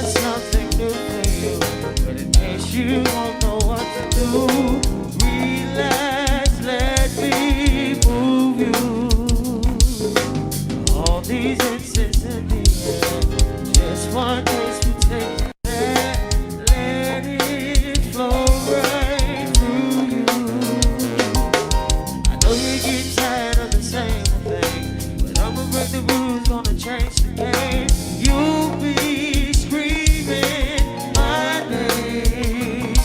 got something new for you, but in case you won't know what to do, relax, let me move you. All these instances in the air, just one case we take it there, let it flow right through you. I know you get tired of the same thing, but I'ma break the rules, gonna change the game. You'll be screaming my name.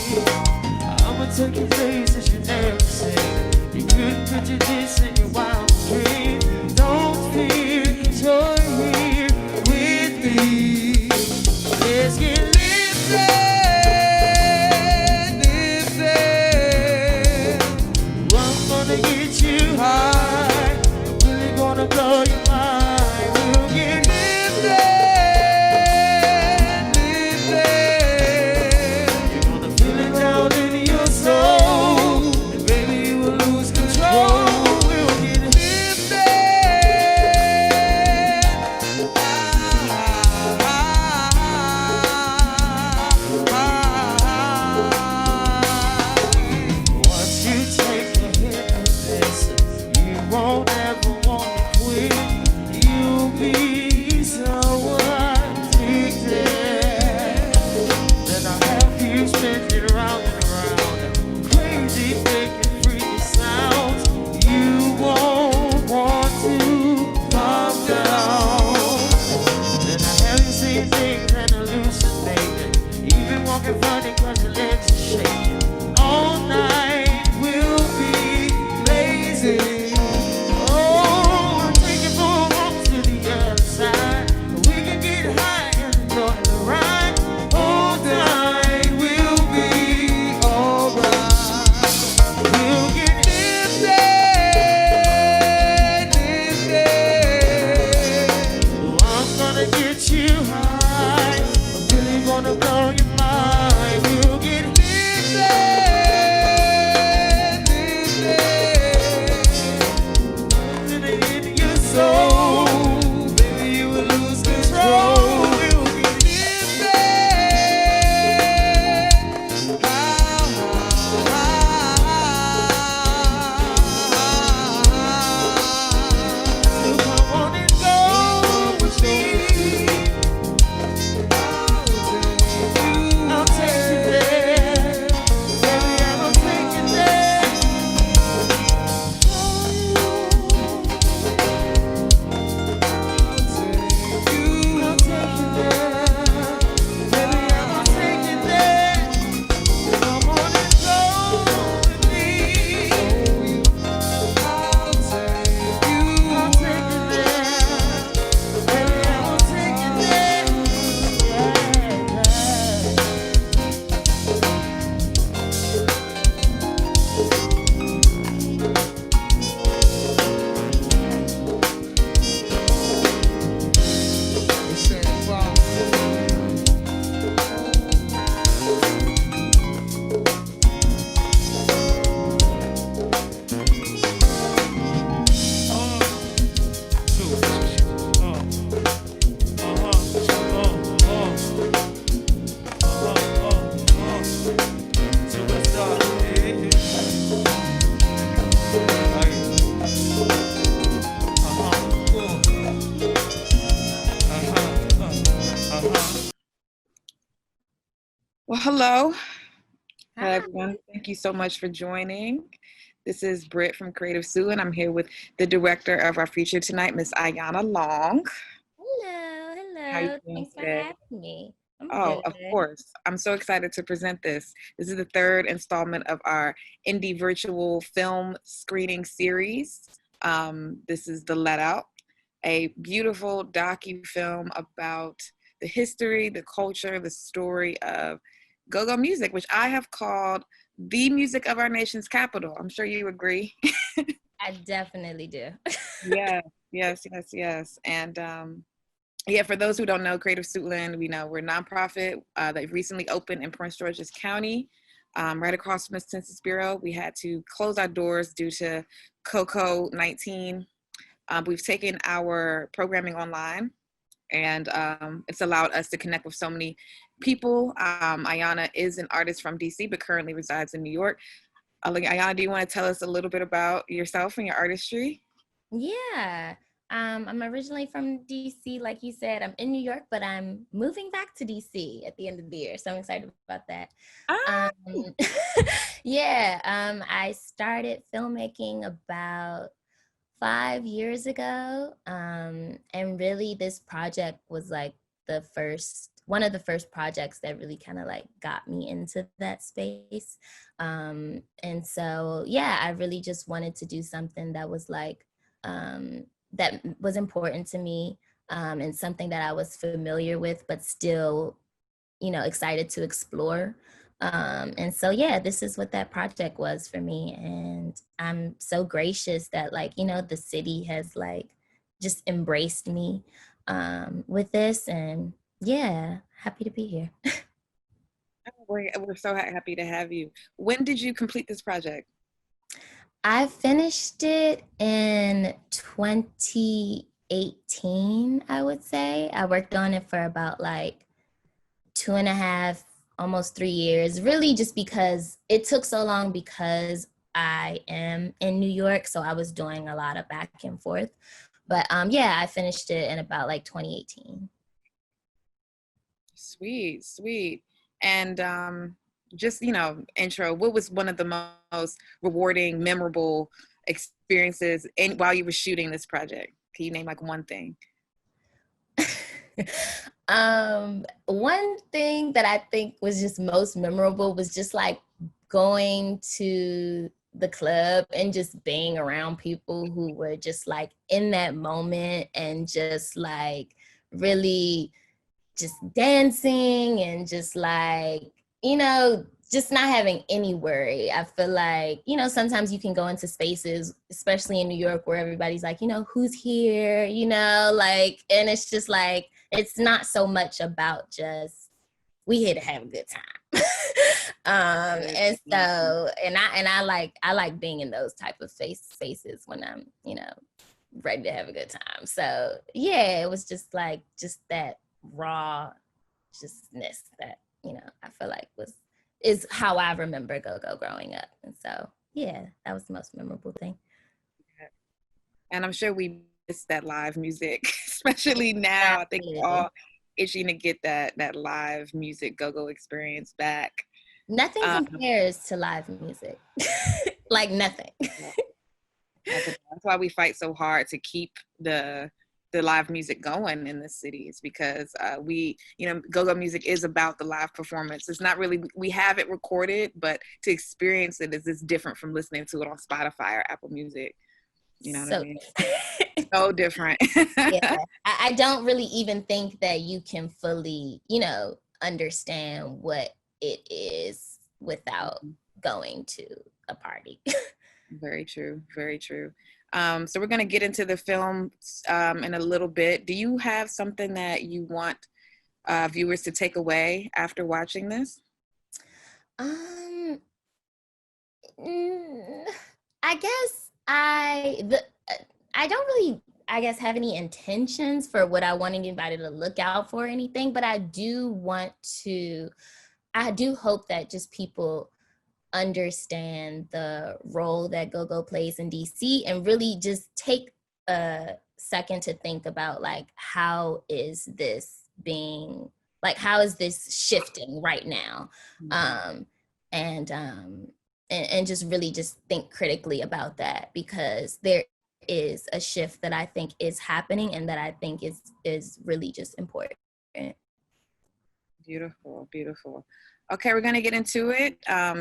I'ma take you places you never seen. You couldn't picture this in your wildest dream. Don't fear, 'cause you're here with me. Let's get lifted, lifted. I'm gonna get you high. I'm really gonna blow your mind. We'll get lifted, lifted. You're gonna feel it down in your soul, and baby you will lose control. We'll get lifted. Once you take the hit of this, you won't ever want to quit. You'll be so addicted. Then I'll have you spinning round and around, crazy making freaky sounds. You won't want to calm down. Then I have you seeing things and hallucinating, even walking funny 'cause your legs are shaking. All night we'll be blazing. Oh, I'll take you for a walk to the other side. We can get high and enjoy the ride. All night we'll be alright. We'll get lifted, lifted. Oh, I'm gonna get you high. I'm really gonna blow your mind. We'll get lifted, lifted. In your soul, baby, you will lose control. We'll get lifted. So come on and go with me. I'll take you there. Baby, I will take you there. I'll take you there. Baby, I will take you there. Come on and go with me. I'll take you there. Baby, I will take you there. Yeah. Well, hello. Hi. Everyone. Thank you so much for joining. This is Britt from Creative Sue, and I'm here with the director of our feature tonight, Miss Ayanna Long. Hello, How you hello. doing Thanks for today? having me. I'm Oh, good. of course. I'm so excited to present this. This is the third installment of our indie virtual film screening series. This is The Let Out, a beautiful docu-film about the history, the culture, the story of go-go music, which I have called the music of our nation's capital. I'm sure you agree. I definitely do. Yes. And yeah, for those who don't know, Creative Suitland, we're a nonprofit that recently opened in Prince George's County, right across from the Census Bureau. We had to close our doors due to COVID-19. We've taken our programming online, And it's allowed us to connect with so many people. Ayanna is an artist from DC, but currently resides in New York. Ayanna, do you want to tell us a little bit about yourself and your artistry? Yeah. I'm originally from DC, like you said. I'm in New York, but I'm moving back to DC at the end of the year. So I'm excited about that. Ah, Yeah, I started filmmaking about 5 years ago. And really this project was like one of the first projects that really kind of like got me into that space. And so, yeah, I really just wanted to do something that was like, that was important to me, and something that I was familiar with, but still, excited to explore. And so, yeah, this is what that project was for me. And I'm so gracious that, like, the city has like just embraced me with this. And yeah, happy to be here. we're so happy to have you. When did you complete this project? I finished it in 2018, I would say. I worked on it for about like 2.5, almost 3 years, really just because it took so long because I am in New York. So I was doing a lot of back and forth. But yeah, I finished it in about like 2018. Sweet, sweet. And just, intro, what was one of the most rewarding, memorable experiences while you were shooting this project? Can you name like one thing? One thing that I think was just most memorable was just like going to the club and just being around people who were just like in that moment and just like really just dancing and just like, just not having any worry. I feel like, sometimes you can go into spaces, especially in New York, where everybody's like, who's here, like, and it's just like, it's not so much about just, we here to have a good time. And so, and I like being in those type of spaces when I'm, ready to have a good time. So yeah, it was just like, just that raw justness that, I feel like is how I remember go-go growing up. And so, yeah, that was the most memorable thing. And I'm sure we miss that live music, especially now. I think we're all itching to get that live music go-go experience back. Nothing compares to live music. Like nothing. That's why we fight so hard to keep the live music going in the cities, because go-go music is about the live performance. It's not really, we have it recorded, but to experience it is different from listening to it on Spotify or Apple Music. You know what I mean? So different. Yeah, I don't really even think that you can fully, understand what it is without going to a party. Very true. Very true. So we're going to get into the film in a little bit. Do you have something that you want viewers to take away after watching this? I guess I don't really, I guess, have any intentions for what I want anybody to look out for or anything, but I do hope that just people understand the role that go-go plays in DC and really just take a second to think about like, how is this shifting right now? Mm-hmm. And just really just think critically about that, because there is a shift that I think is happening and that I think is really just important. Beautiful, beautiful. Okay, we're going to get into it.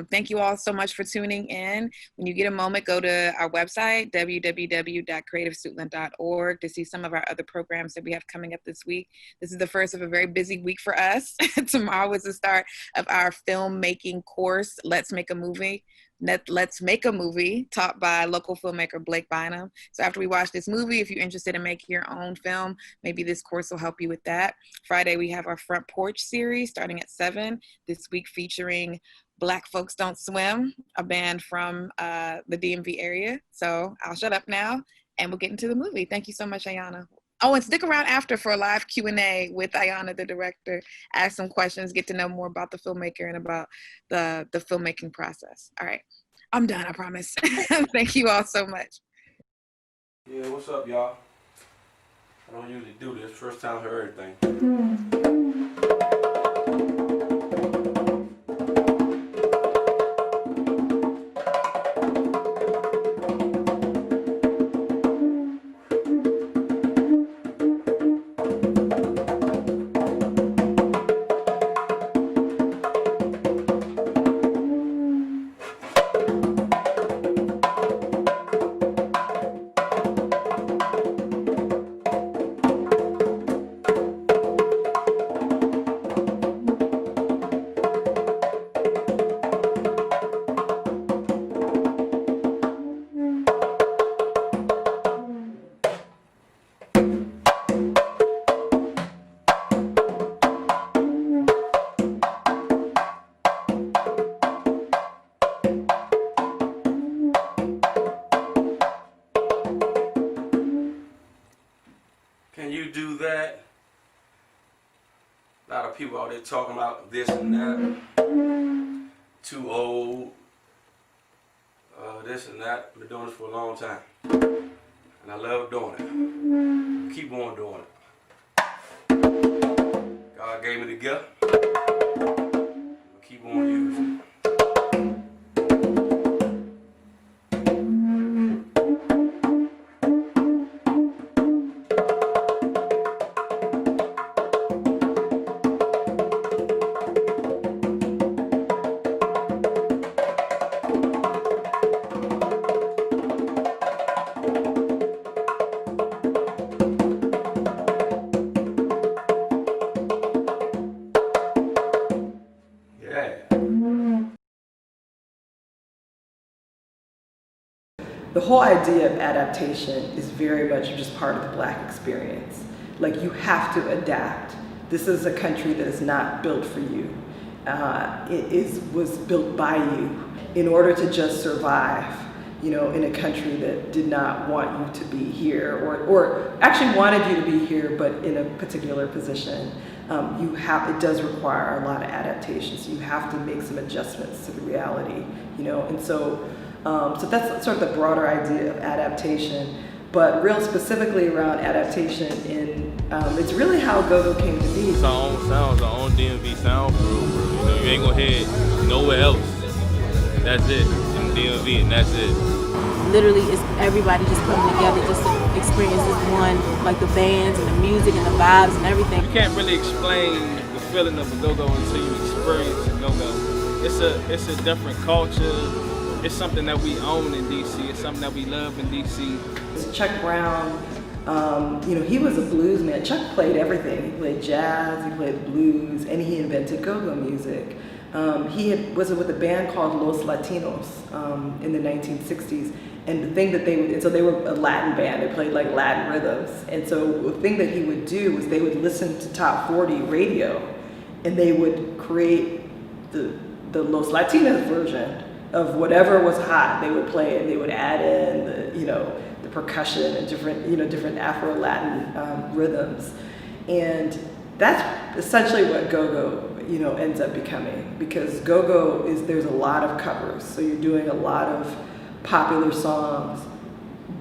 Thank you all so much for tuning in. When you get a moment, go to our website, www.creativesuitland.org, to see some of our other programs that we have coming up this week. This is the first of a very busy week for us. Tomorrow is the start of our filmmaking course, Let's Make a Movie. Let's Make a Movie, taught by local filmmaker Blake Bynum. So after we watch this movie, if you're interested in making your own film, maybe this course will help you with that. Friday, we have our Front Porch series starting at 7, this week featuring Black Folks Don't Swim, a band from the DMV area. So I'll shut up now and we'll get into the movie. Thank you so much, Ayanna. Oh, and stick around after for a live Q&A with Ayanna, the director. Ask some questions, get to know more about the filmmaker and about the filmmaking process. All right, I'm done, I promise. Thank you all so much. Yeah, what's up, y'all? I don't usually do this. First time I heard everything. Can you do that? A lot of people out there talking about this and that. Too old. This and that. I've been doing this for a long time. And I love doing it. Keep on doing it. God gave me the gift. Keep on using it. The whole idea of adaptation is very much just part of the Black experience. Like, you have to adapt. This is a country that is not built for you. Was built by you in order to just survive, you know, in a country that did not want you to be here, or actually wanted you to be here, but in a particular position. It does require a lot of adaptations. You have to make some adjustments to the reality, you know, and so that's sort of the broader idea of adaptation. But real specifically around adaptation, it's really how go-go came to be. It's our own sounds, our own DMV sound, bro. You know, you ain't gonna hear it nowhere else. That's it, in DMV, and that's it. Literally, it's everybody just coming together just to experience this one, like the bands and the music and the vibes and everything. You can't really explain the feeling of a go-go until you experience a go-go. It's a different culture. It's something that we own in DC. It's something that we love in DC. Chuck Brown, you know, he was a blues man. Chuck played everything. He played jazz, he played blues, and he invented go-go music. He was with a band called Los Latinos in the 1960s. And the thing that they were a Latin band. They played like Latin rhythms. And so the thing that he would do was they would listen to top 40 radio, and they would create the Los Latinos version of whatever was hot. They would play it. They would add in the percussion and different Afro-Latin rhythms, and that's essentially what go-go ends up becoming. Because go-go there's a lot of covers, so you're doing a lot of popular songs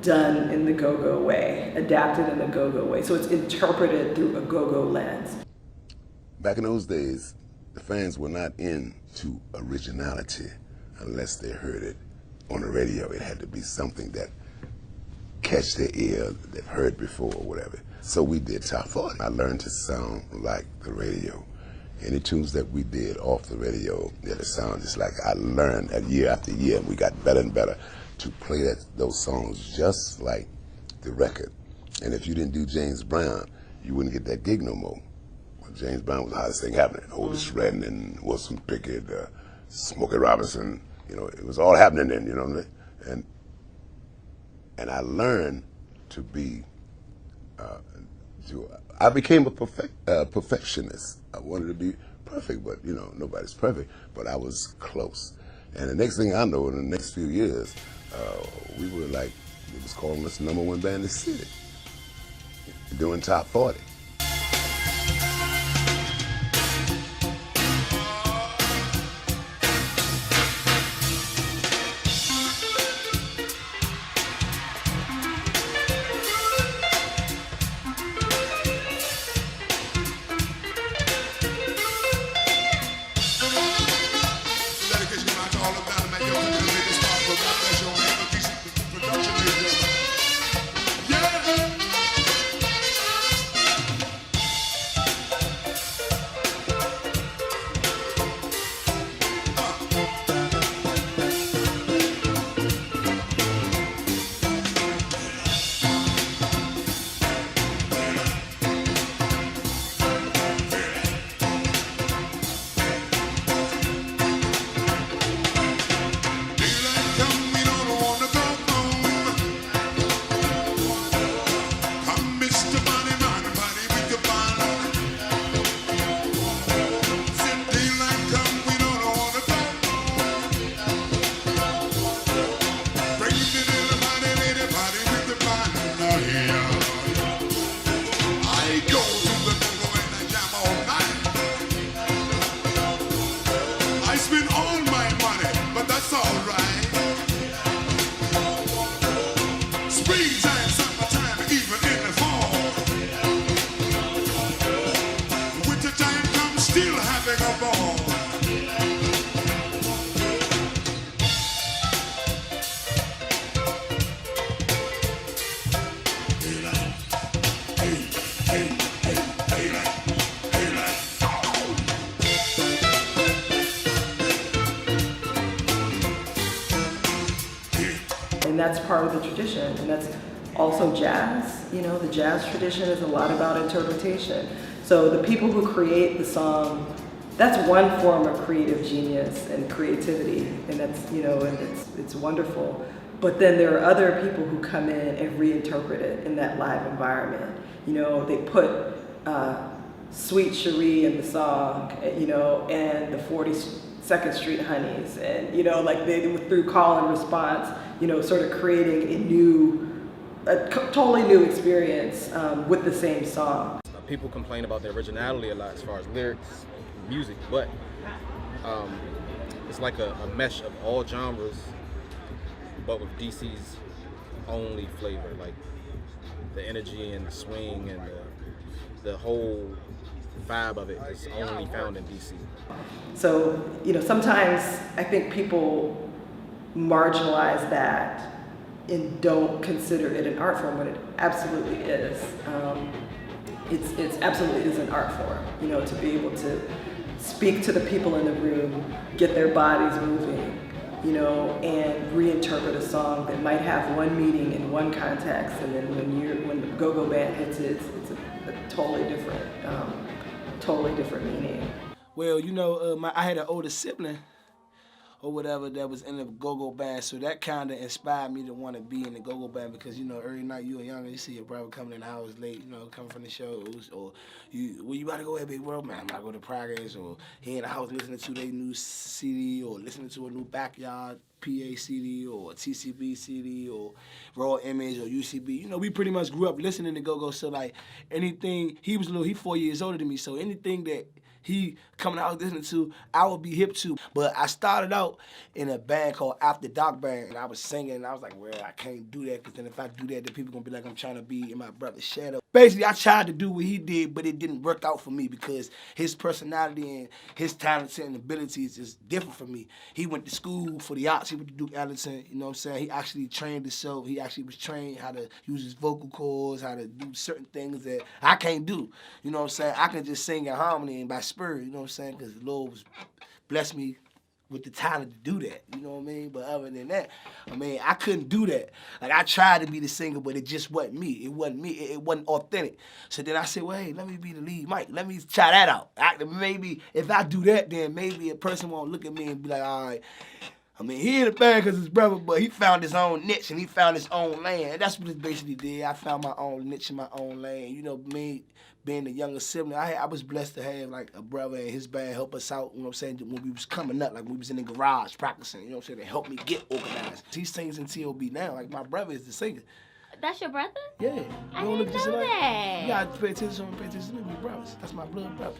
done in the go-go way, adapted in the go-go way. So it's interpreted through a go-go lens. Back in those days, the fans were not into originality unless they heard it on the radio. It had to be something that catch their ear, they've heard before or whatever. So we did top 40. I learned to sound like the radio. Any tunes that we did off the radio, they had to sound just like I learned year after year, and we got better and better to play those songs just like the record. And if you didn't do James Brown, you wouldn't get that gig no more. Well, James Brown was the hottest thing happening. Otis Redding, Wilson Pickett, Smokey Robinson, it was all happening then, and I learned to be, I became a perfectionist. I wanted to be perfect, but nobody's perfect, but I was close. And the next thing I know, in the next few years, we were like, it was calling us the #1 band in the city. doing top 40. And that's part of the tradition, and that's also jazz. You know, the jazz tradition is a lot about interpretation. So the people who create the song, that's one form of creative genius and creativity, and that's, you know, and it's wonderful. But then there are other people who come in and reinterpret it in that live environment. You know, they put Sweet Cherie in the song, you know, and the 42nd Street Honeys, and, you know, like they through call and response, you know, sort of creating a totally new experience with the same song. People complain about the originality a lot as far as lyrics, music, but it's like a mesh of all genres, but with DC's only flavor, like the energy and the swing and the whole vibe of it is only found in DC. So, you know, sometimes I think people marginalize that and don't consider it an art form, but it absolutely is. It's absolutely is an art form, you know, to be able to speak to the people in the room, get their bodies moving, you know, and reinterpret a song that might have one meaning in one context, and then when the go-go band hits it, it's a totally different meaning. Well, you know, I had an older sibling or whatever that was in the go-go band, so that kind of inspired me to want to be in the go-go band, because, you know, every night you were younger, you see your brother coming in the house late, you know, coming from the shows, or where you about to go at, big world, man, I'm about to go to Progress, or he in the house listening to their new CD, or listening to a new Backyard PA CD, or a TCB CD, or Raw Image, or UCB. You know, we pretty much grew up listening to go-go, so like anything, he 4 years older than me, so anything that he coming out listening to, I would be hip to. But I started out in a band called After Dark Band, and I was singing, and I was like, well, I can't do that, because then if I do that, then people gonna be like I'm trying to be in my brother's shadow. Basically, I tried to do what he did, but it didn't work out for me, because his personality and his talents and abilities is different from me. He went to school for the arts. He went to Duke Ellington, you know what I'm saying? He actually trained himself. He actually was trained how to use his vocal cords, how to do certain things that I can't do. You know what I'm saying? I can just sing in harmony and by spirit, you know what I'm saying? Because the Lord was blessed me with the talent to do that, you know what I mean? But other than that, I mean, I couldn't do that. Like, I tried to be the singer, but it just wasn't me. It wasn't me. It wasn't authentic. So then I said, well, hey, let me be the lead mic. Let me try that out. Maybe if I do that, then maybe a person won't look at me and be like, all right, I mean, he in the band because his brother, but he found his own niche and he found his own lane. And that's what it basically did. I found my own niche and my own lane. You know, me being the younger sibling, I was blessed to have like a brother and his band help us out, you know what I'm saying, when we was coming up, like when we was in the garage practicing, you know what I'm saying, they helped me get organized. He sings in T.O.B. now, like my brother is the singer. That's your brother? Yeah. You I don't look didn't just know alike. that. You gotta pay attention to me, brothers. That's my blood brother.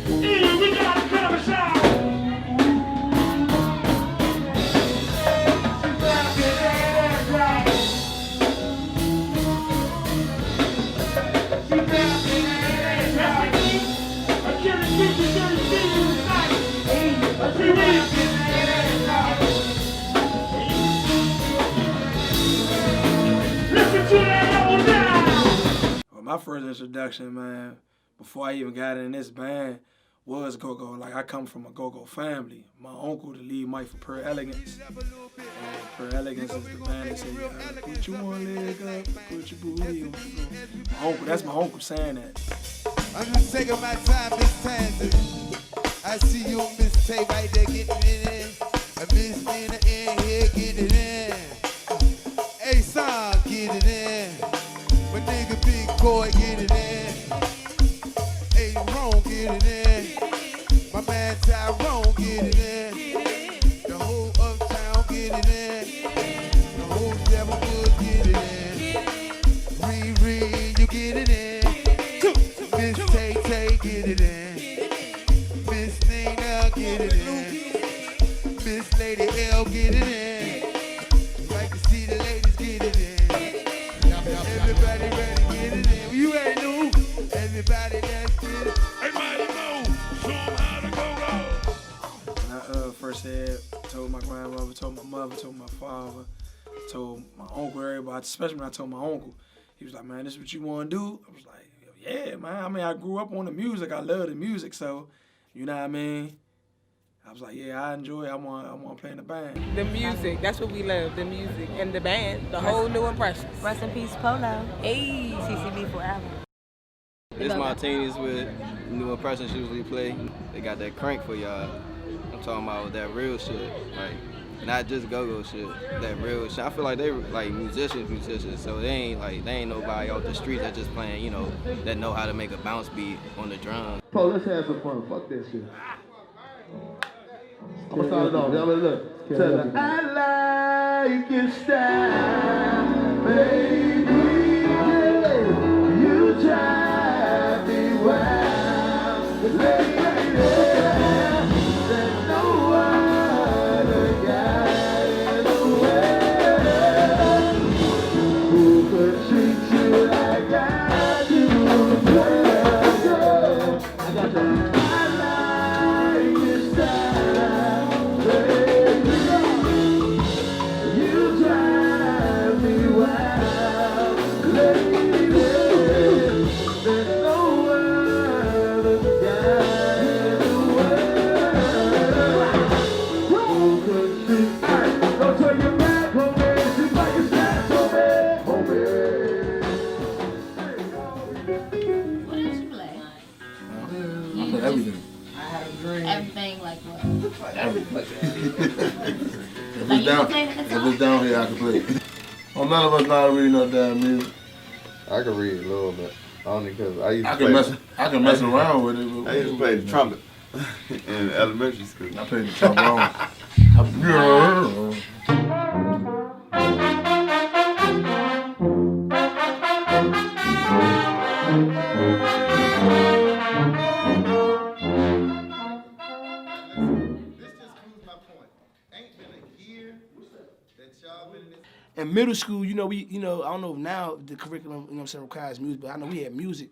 We gotta come and shout. Well, my first introduction, man, before I even got in this band, was go-go. Like, I come from a go-go family. My uncle, the lead mic for Pure Elegance. Pure Elegance is the band that said, put your one leg up, put your booty on the floor. My uncle, that's my uncle saying that. I'm just taking my time, Miss Tansy. I see you, Miss Tay, right there getting it in. And Miss Nina in here getting it in. Hey, son, get it in. My nigga Big Boy, get it in. Hey, Ron, get it in. My man Tyrone, get it in. The whole uptown, get it in. The whole Devilwood, get it in. Riri, you get it in. Miss Tay Tay, get it in. Miss Nina, get it in. Miss Lady L, get it in. Like to see the ladies get it in. Everybody ready, get it in. You ain't new. Everybody that's good. Hey, Mighty Mo, show 'em how to go. When I first said, told my grandmother, told my mother, told my father, told my uncle, everybody, especially when I told my uncle, he was like, man, this is what you want to do? I was like, yeah, man. I mean, I grew up on the music. I love the music, so, you know what I mean? I was like, yeah, I enjoy it. I want to play in the band. The music, that's what we love, the music. And the band, the whole New Impressions. Rest in peace, Polo. Hey. TCB forever. This Martinis with New Impressions usually play. They got that crank for y'all. I'm talking about that real shit, like not just go-go shit, that real shit. I feel like they like musicians, so they ain't nobody off the street that just playing, you know, that know how to make a bounce beat on the drums. Paul, let's have some fun. Fuck that shit. I'm gonna start it off. Look. Tell her, I like your style, baby. You drive me wild, lady. There's no other guy in the world who could treat you like I do, girl. I got the Everything like what? If it's down here, I can play it. Well, none of us know how to read no damn music. I can read a little bit, only because I can mess around with it. I used to play the trumpet in elementary school. I played the trombone. In middle school, I don't know if now the curriculum, requires music, but I know we had music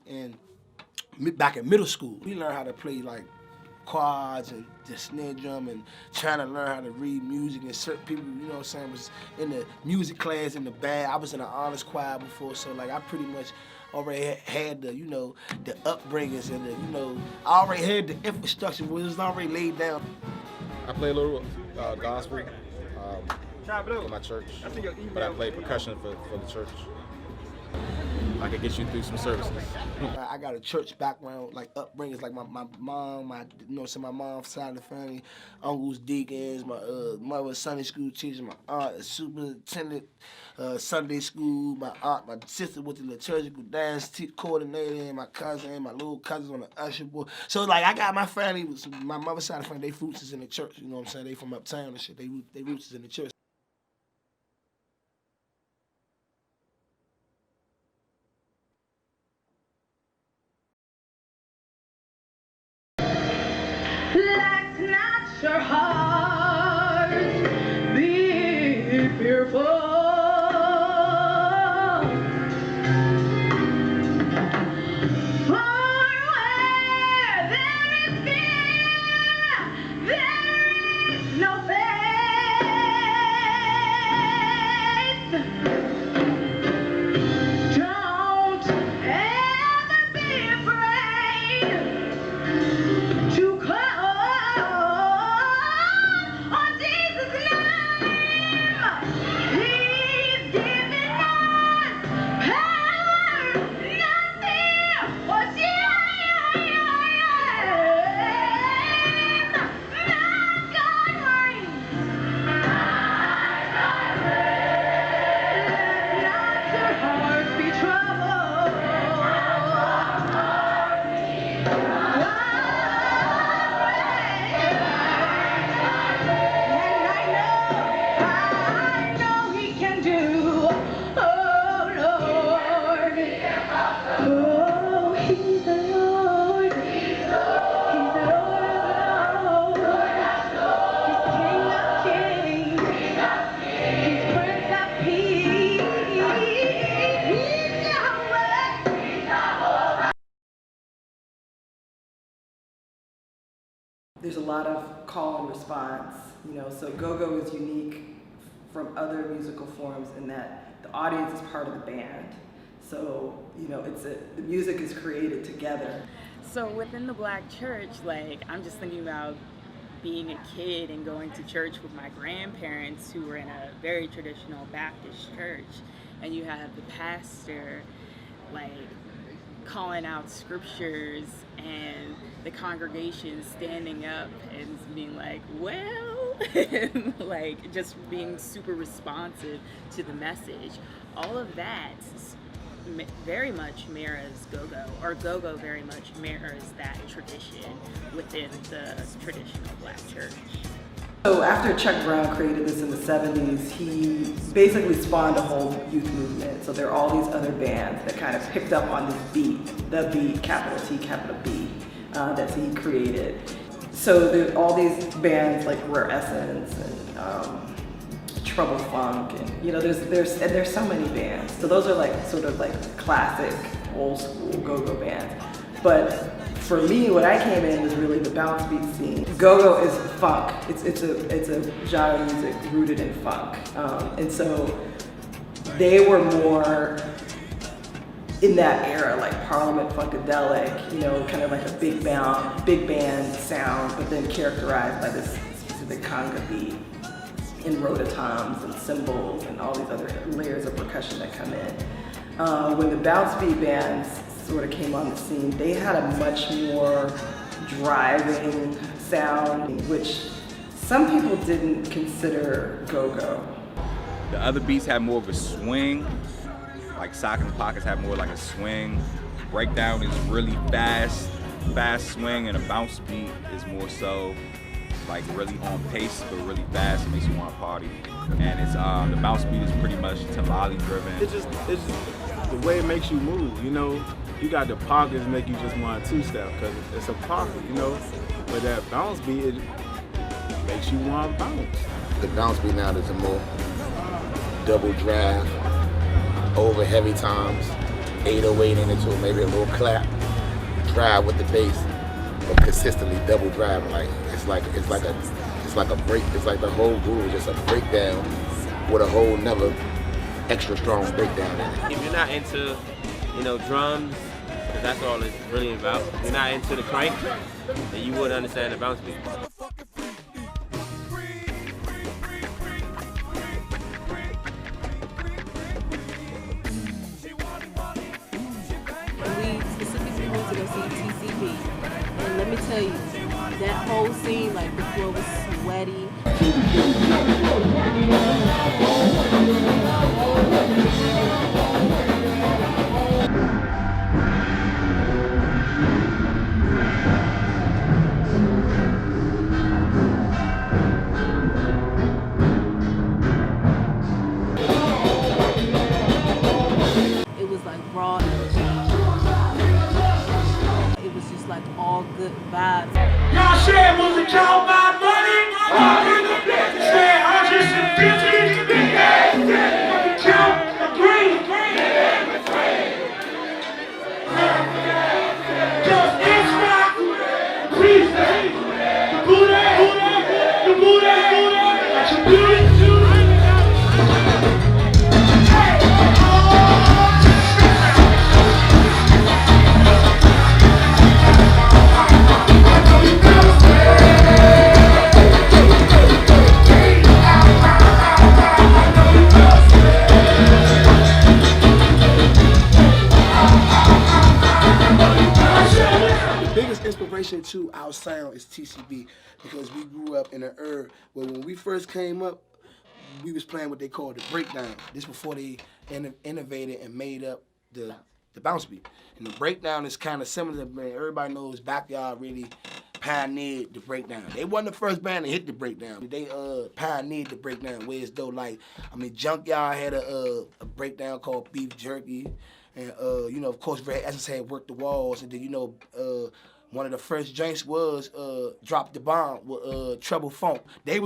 back in middle school. We learned how to play like quads and the snare drum and trying to learn how to read music, and certain people, was in the music class in the band. I was in an honors choir before, so like I pretty much already had the, the upbringers and the, I already had the infrastructure, which was already laid down. I play a little gospel. For my church, but I play percussion for the church. like it gets you through some services. I got a church background, like upbringings, like my mom, my mom's side of the family, uncles, deacons, my mother, Sunday school teacher, my aunt, superintendent, Sunday school, my aunt, my sister was the liturgical dance coordinator, and my cousin, and my little cousins on the usher board. So like I got my family, my mother's side of the family, they roots is in the church. You know what I'm saying? They from uptown and shit. They roots is in the church. Let not your heart be fearful. For where there is fear, there is no faith. Don't ever be afraid to call on Jesus' name. He's given us power, not fear or shame. My God reigns. Let not your heart be troubled. I know He can do. Oh Lord, oh He's the Lord, He's the Lord of Lords, He's King of Kings, He's Prince of Peace, He's Yahweh. There's a lot of call and response, you know, so go-go is unique from other musical forms in that the audience is part of the band. So, you know, the music is created together. So within the Black church, like, I'm just thinking about being a kid and going to church with my grandparents who were in a very traditional Baptist church, and you have the pastor, like, calling out scriptures and the congregation standing up and being like, well, like just being super responsive to the message. All of that very much mirrors go-go, or go-go very much mirrors that tradition within the traditional Black church. So after Chuck Brown created this in the 70s, he basically spawned a whole youth movement. So there are all these other bands that kind of picked up on this beat, the beat, capital T, capital B, that he created. So there's all these bands like Rare Essence and Trouble Funk, and you know, there's so many bands. So those are like sort of like classic old school go-go bands. But for me, when I came in was really the bounce beat scene. Go-go is funk. It's a genre of music rooted in funk, and so they were more in that era, like Parliament Funkadelic, you know, kind of like a big band sound, but then characterized by this specific conga beat and rototoms and cymbals and all these other layers of percussion that come in. When the bounce beat bands sort of came on the scene, they had a much more driving sound, which some people didn't consider go-go. The other beats have more of a swing, like Sock in the Pockets have more like a swing. Breakdown is really fast swing, and a bounce beat is more so like really on pace, but really fast. It makes you want to party. And it's the bounce beat is pretty much tamale driven. It's just the way it makes you move, you know. You got the pockets make you just want to two-step because it's a pocket, you know. But that bounce beat, it makes you want to bounce. The bounce beat now is a more double drive, over heavy times, 808 in it to maybe a little clap, drive with the bass, but consistently double driving. Like it's like a break. It's like the whole groove, just a breakdown with a whole another extra strong breakdown in it. If you're not into, you know, drums, because that's all it's really about. If you're not into the crank, then you wouldn't understand the bounce beat. to go see TCB. And let me tell you, that whole scene, like the floor was sweaty. It was like raw energy. It was just like all good vibes. Y'all said was it count my money? Said 150 big ass count the green. Just it's not please the booty, that's your beauty. Inspiration to our sound is TCB because we grew up in an era where when we first came up, we was playing what they called the breakdown. This before they innovated and made up the bounce beat. And the breakdown is kind of similar, man. Everybody knows Backyard really pioneered the breakdown. They wasn't the first band to hit the breakdown. They pioneered the breakdown. Whereas though, like, I mean, Junkyard had a breakdown called Beef Jerky. And, you know, of course, Red Essence had Work the Walls. And then, you know, one of the first joints was Drop the Bomb with Treble Funk. They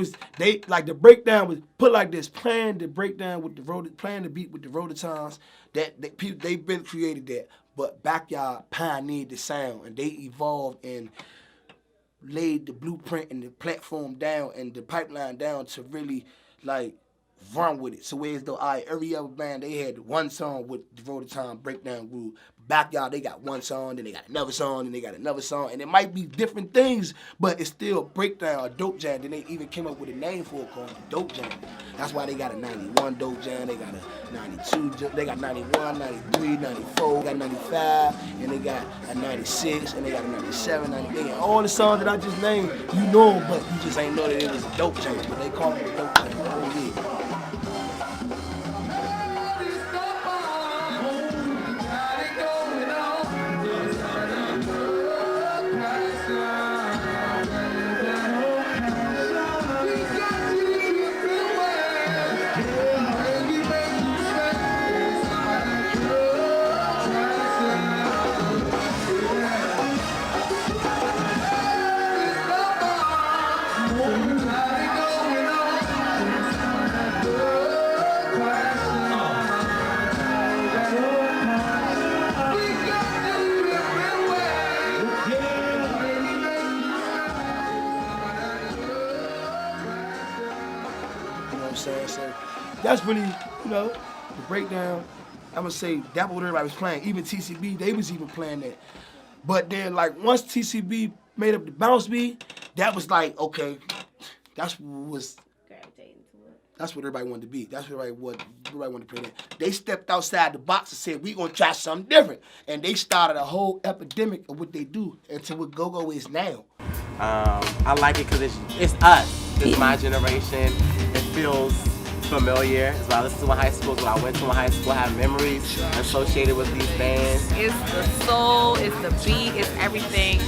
like the breakdown was put like this, playing the breakdown with playing the beat with the Rototons. They've been created that, but Backyard pioneered the sound, and they evolved and laid the blueprint and the platform down and the pipeline down to really like run with it. So whereas though every other band, they had one song with the Rototom breakdown groove. Backyard, they got one song, then they got another song, then they got another song, and it might be different things, but it's still breakdown or dope jam. Then they even came up with a name for it called dope jam. That's why they got a 91 dope jam, they got a 92, they got 91, 93, 94, got 95, and they got a 96, and they got a 97, 98. All the songs that I just named, you know them, but you just ain't know that it was a dope jam, but they call it a dope jam. Oh, yeah. So that's really, you know, the breakdown. I'm gonna say that what everybody was playing. Even TCB, they was even playing that. But then, like, once TCB made up the bounce beat, that was like, okay, that's what everybody wanted to be. That's what everybody wanted to play that. They stepped outside the box and said, we gonna try something different. And they started a whole epidemic of what they do into what go-go is now. I like it because it's us. It's my generation. It feels familiar. It's what I listened to in high school. It's what I went to in high school. I have memories associated with these bands. It's the soul, it's the beat, it's everything.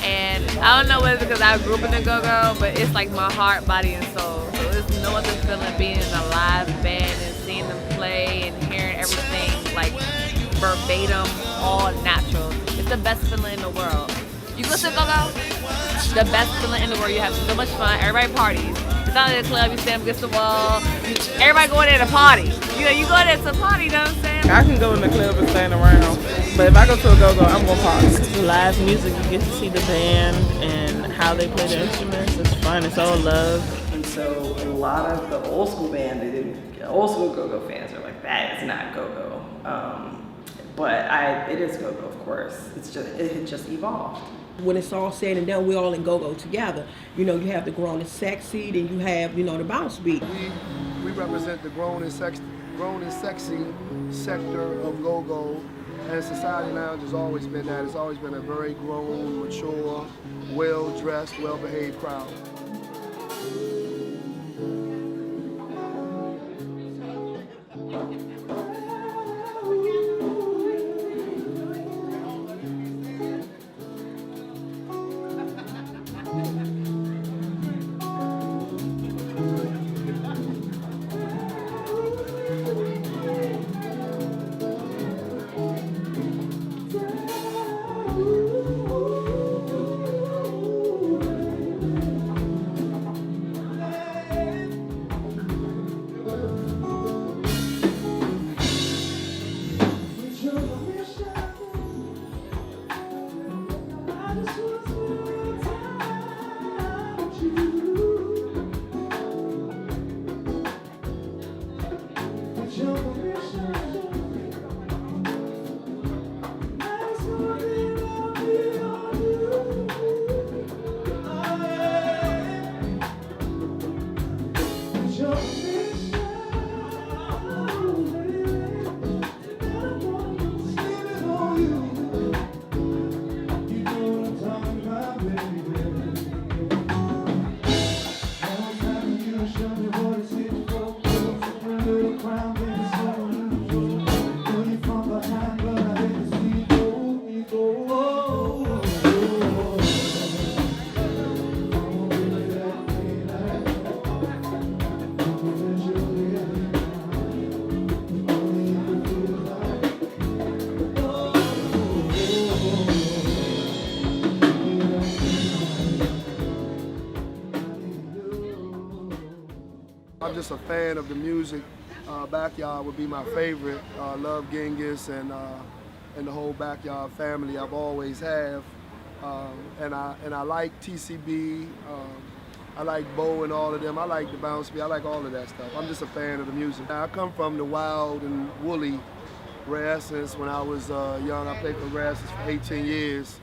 And I don't know whether it's because I grew up in the go-go, but it's like my heart, body, and soul. So there's no other feeling being in a live band and seeing them play and hearing everything like verbatim, all natural. It's the best feeling in the world. You go to go-go, the best feeling in the world. You have so much fun. Everybody parties. It's not at the club. You stand against the wall. Everybody going there to party. You know, you go there to party. You know what I'm saying? I can go in the club and stand around, but if I go to a go-go, I'm gonna party. Live music, you get to see the band and how they play the instruments. It's fun. It's all love. And so a lot of the old school band, old school go-go fans are like, that is not go-go. But it is go-go, of course. It had just evolved. When it's all said and done, we're all in go-go together. You know, you have the grown and sexy, then you have, you know, the bounce beat. We represent the grown and sexy sector of go-go, And Society Lounge has always been that. It's always been a very grown, mature, well-dressed, well-behaved crowd. I'm just a fan of the music. Backyard would be my favorite. Love Genghis and the whole Backyard family. I've always have, and I like TCB. I like Bo and all of them. I like the Bounce Beat. I like all of that stuff. I'm just a fan of the music. I come from the wild and woolly Rare Essence. When I was young, I played for Rare Essence for 18 years.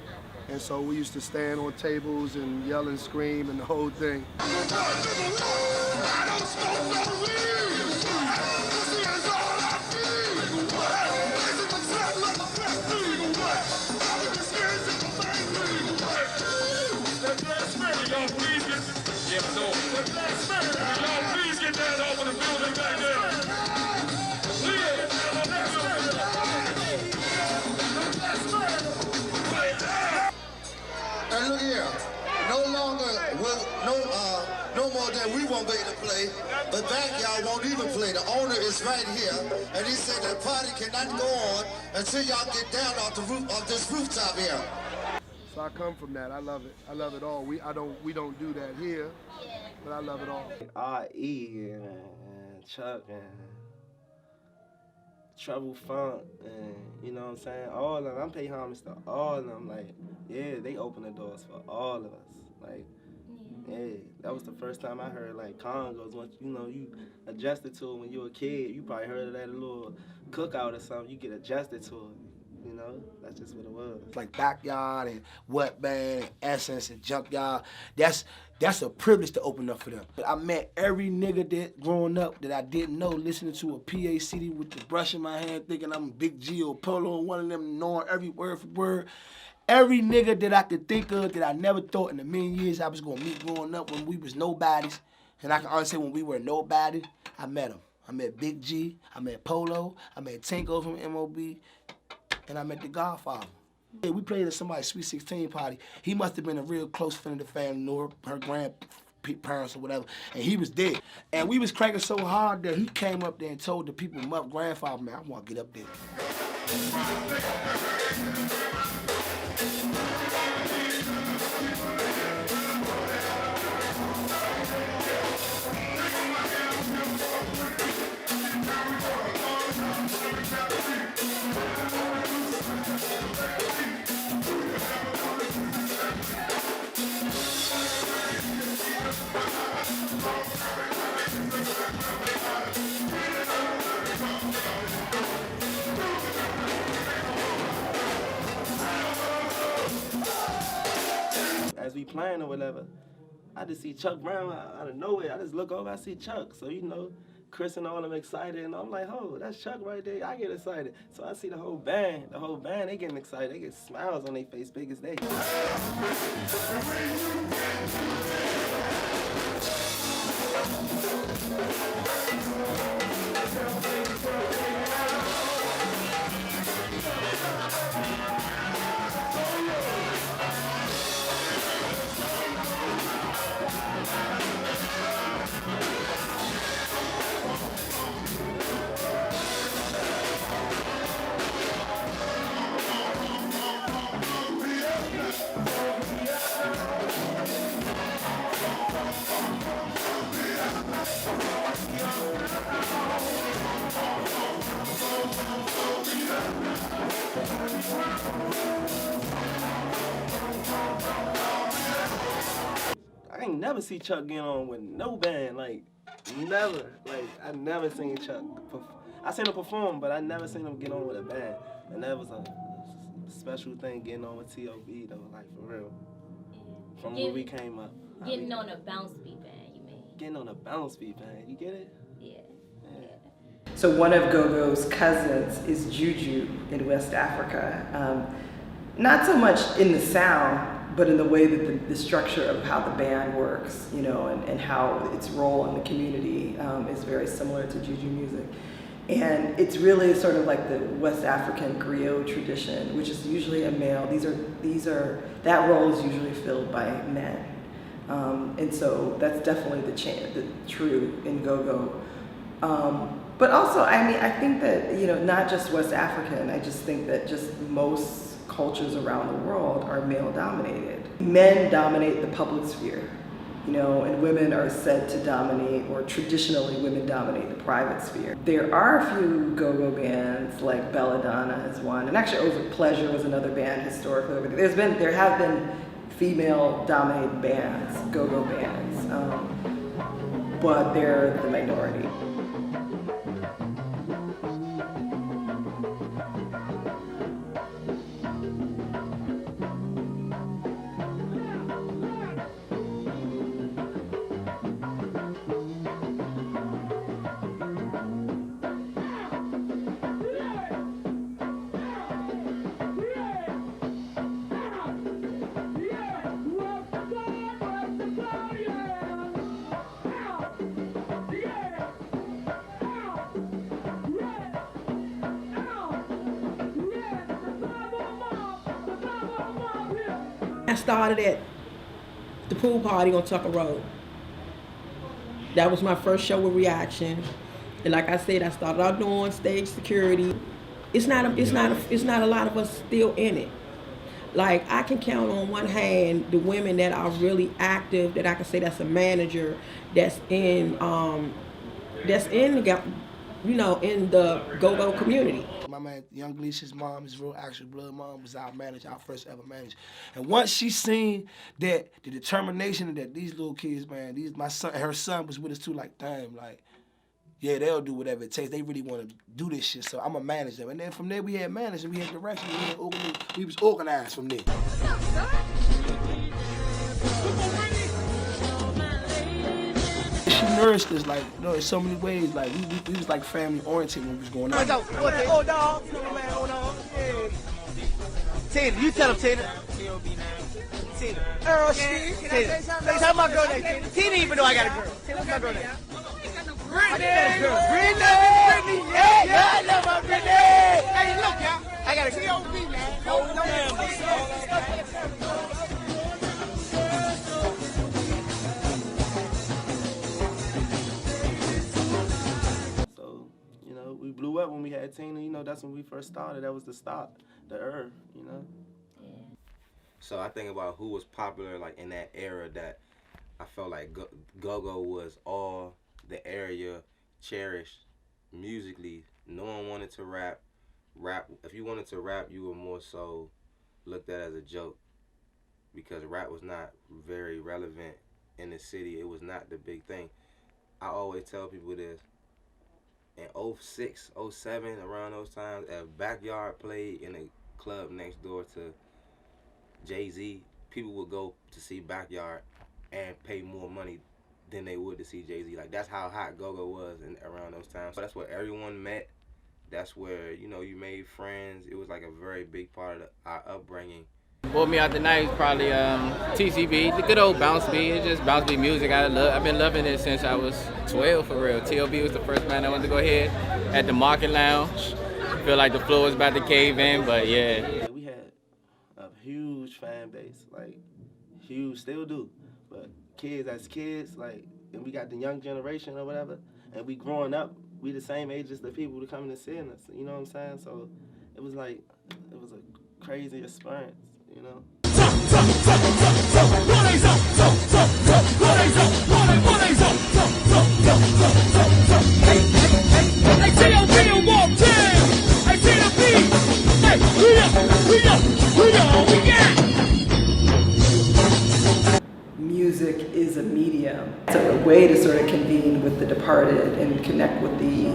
And so we used to stand on tables and yell and scream and the whole thing. And look here, no longer will no more that we won't be able to play, but Backyard won't even play. The owner is right here, and he said the party cannot go on until y'all get down off the roof of this rooftop here. So I come from that. I love it. I love it all. We don't do that here, but I love it all. R.E. and Chuck and Trouble Funk and you know what I'm saying? All of them. I'm paying homage to all of them. Like, yeah, they open the doors for all of us. Like, yeah, that was the first time I heard like congos. Once you adjusted to it when you were a kid. You probably heard of that little cookout or something. You get adjusted to it. You know, that's just what it was. Like Backyard and Wet Band and Essence and Junkyard. That's a privilege to open up for them. I met every nigga that growing up that I didn't know, listening to a PA CD with the brush in my hand, thinking I'm Big G or Polo, and one of them knowing every word for word. Every nigga that I could think of that I never thought in a million years I was gonna meet growing up when we was nobodies, and I can honestly say when we were nobody, I met them. I met Big G, I met Polo, I met Tinko from MOB, and I met the Godfather. Yeah, we played at somebody's Sweet 16 party. He must have been a real close friend of the family, knew her grandparents or whatever, and he was there. And we was cranking so hard that he came up there and told the people, my grandfather, man, I want to get up there. As we playing or whatever, I just see Chuck Brown out of nowhere. I just look over, I see Chuck. So, Chris and all them excited, and I'm like, oh, that's Chuck right there. I get excited. So I see the whole band, they getting excited. They get smiles on their face big as day. I ain't never see Chuck get on with no band, like, never. Like, I never seen Chuck. I seen him perform, but I never seen him get on with a band. And that was a special thing, getting on with T.O.B. though, like, for real. From where we came up. Getting on a bounce beat band, you mean? Getting on a bounce beat band, you get it? Yeah. So one of Go-Go's cousins is Juju in West Africa. Not so much in the sound, but in the way that the structure of how the band works, you know, and how its role in the community is very similar to Juju music. And it's really sort of like the West African griot tradition, which is usually a male. That role is usually filled by men. And so that's definitely the true in Go-Go. But also, I mean, I think that, you know, not just West African, I just think that just most cultures around the world are male dominated. Men dominate the public sphere, you know, and women are said to dominate, or traditionally women dominate the private sphere. There are a few go-go bands, like Belladonna is one, and actually Over Pleasure was another band historically. There have been female dominated bands, go-go bands, but they're the minority. I started at the pool party on Tucker Road. That was my first show with Reaction, and like I said, I started out doing stage security. It's not a lot of us still in it. Like, I can count on one hand the women that are really active, that I can say that's a manager, that's in the, you know, in the go-go community. My man, Young Glicia's mom, his real actual blood mom, was our manager, our first ever manager. And once she seen that the determination that these little kids, man, her son was with us too, like, damn, like, yeah, they'll do whatever it takes. They really want to do this shit, so I'm going to manage them. And then from there, we had management, we had direction, we was organized from there. She nourished us, like, you know, in so many ways. Like, we was like family oriented when we was going out. Hold on. Yeah. Tina, you tell him, Tina. Tina. Earl, Tina. Say something about my girl name. Tina even know I got a girl. Tina, what's my girl name? Brittany. Yeah, I love my Brittany. Hey, look, y'all. I got a T.O.B., man. Hold on. We blew up when we had Tina, you know, that's when we first started. That was the start, you know. Yeah. So I think about who was popular, like, in that era that I felt like go-go was all the area cherished musically. No one wanted to rap. If you wanted to rap, you were more so looked at as a joke because rap was not very relevant in the city. It was not the big thing. I always tell people this. In 06, 07, around those times, if Backyard played in a club next door to Jay-Z, people would go to see Backyard and pay more money than they would to see Jay-Z. Like, that's how hot go-go was around those times. So that's where everyone met. That's where, you know, you made friends. It was like a very big part of our upbringing. Pulled me out the night probably TCB, the good old bounce beat. It's just bounce beat music. I've been loving it since I was 12 for real. TLB was the first band I wanted to go ahead at the Market Lounge. Feel like the floor was about to cave in, but yeah. We had a huge fan base, like huge, still do. But kids as kids, like, and we got the young generation or whatever, and we growing up, we the same age as the people who coming to see us. You know what I'm saying? So it was like, it was a crazy experience. You know? Music is a medium. It's a way to sort of convene with the departed and connect with the